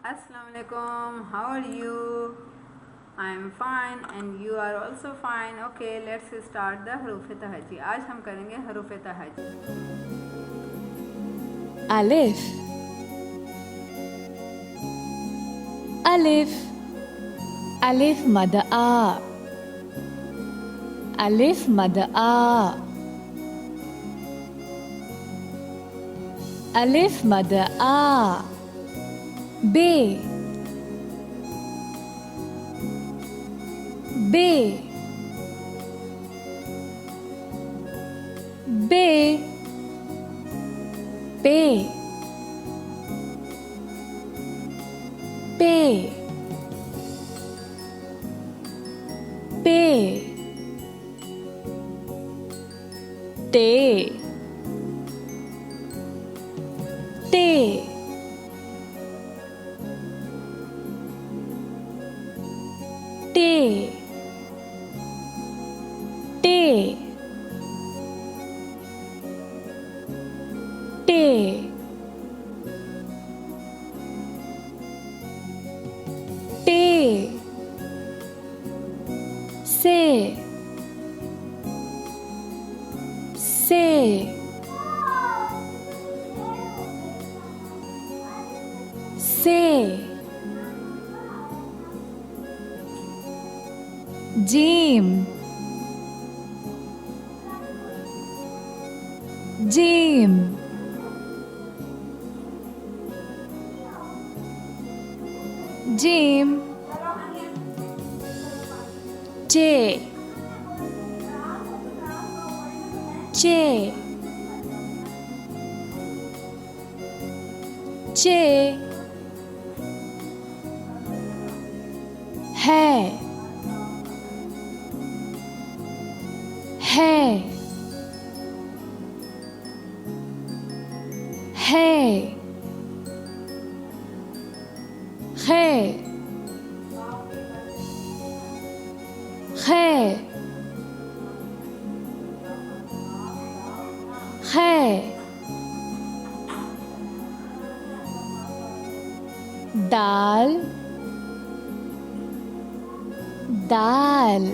Assalamu alaikum. How are you? I am fine and you are also fine. Okay, let's start the हरूफ तहजी. आज हम करेंगे हरूफ तहजी. ألف ألف ألف مد آ ألف مد آ ألف مد آ ب ب ب ب ب ب ت ت ت ت ت ت से से से जीम जीम जीम चे चे चे है है है है है है दाल दाल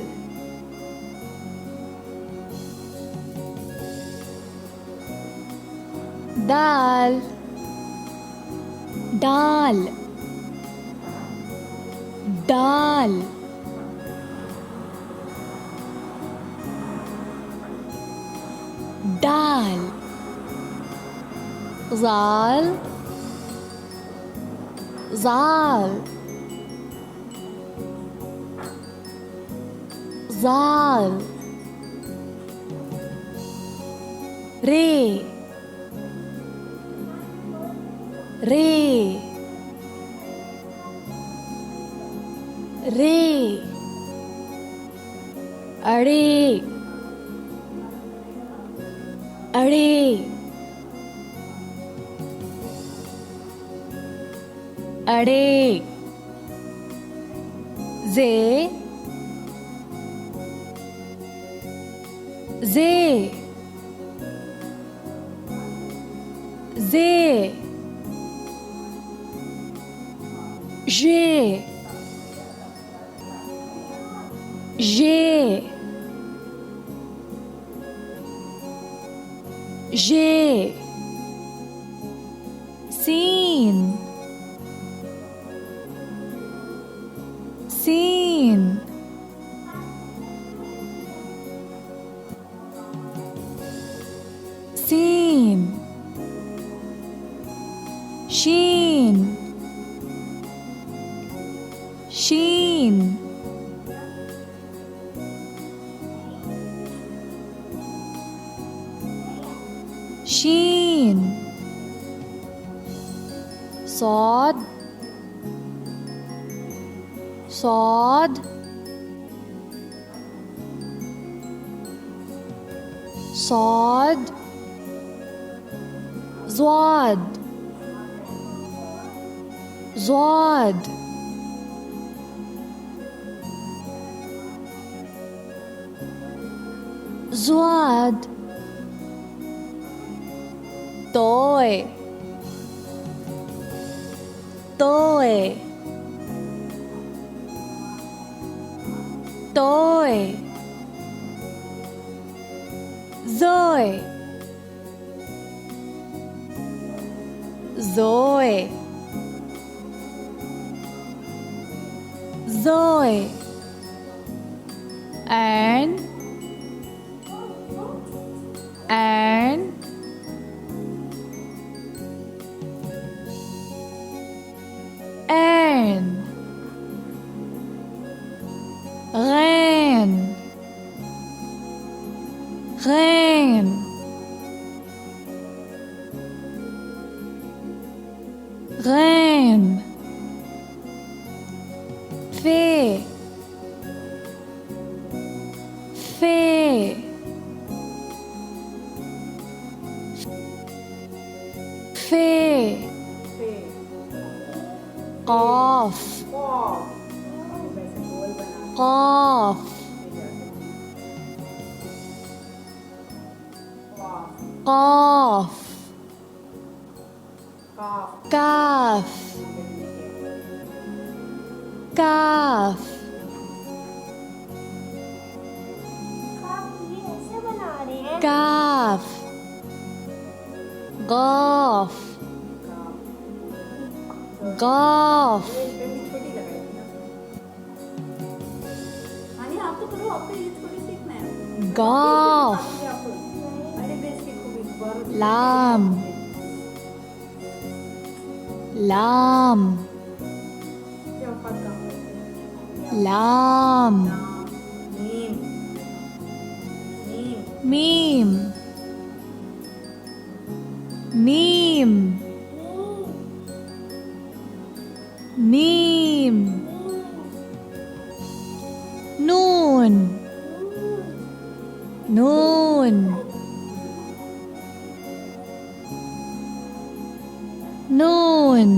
दाल दाल दाल दाल ज़ाल ज़ाल ज़ाल रे रे रे अड़े अड़े अड़े जे जे जे जे जे जे scene scene scene sheen sheen sheen صاد صاد صاد ضاد ضاد ضاد طوي toy, toy, Zoe, Zoe, Zoe, and and rain, rain, rain, fay, fay, fay, cough, cough, cough, calf, calf, calf, golf, golf, आप तो करो, आपको ये थोड़ी सीखना है। golf, अरे बेस की खूब एक बार lamb, lamb, lamb, meme, meme, meme, noon, noon, noon,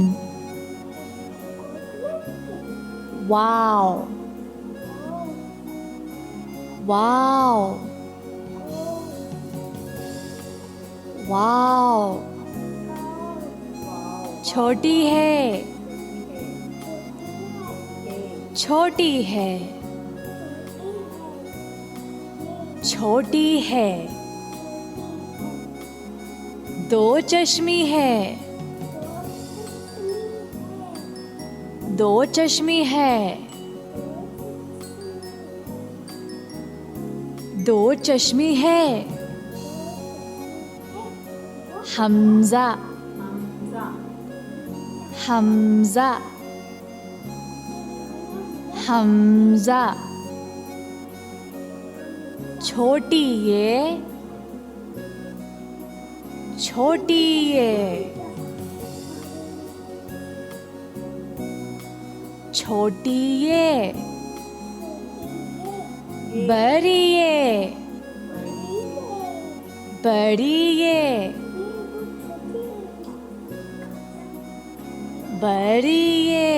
wow, wow, wow, छोटी है, छोटी है, छोटी है, दो चश्मी है, दो चश्मी है, दो चश्मी है, हमजा, हमजा, हमजा, छोटी ये, छोटी ये, छोटी ये, बड़ी ये, बड़ी ये, बड़ी ये,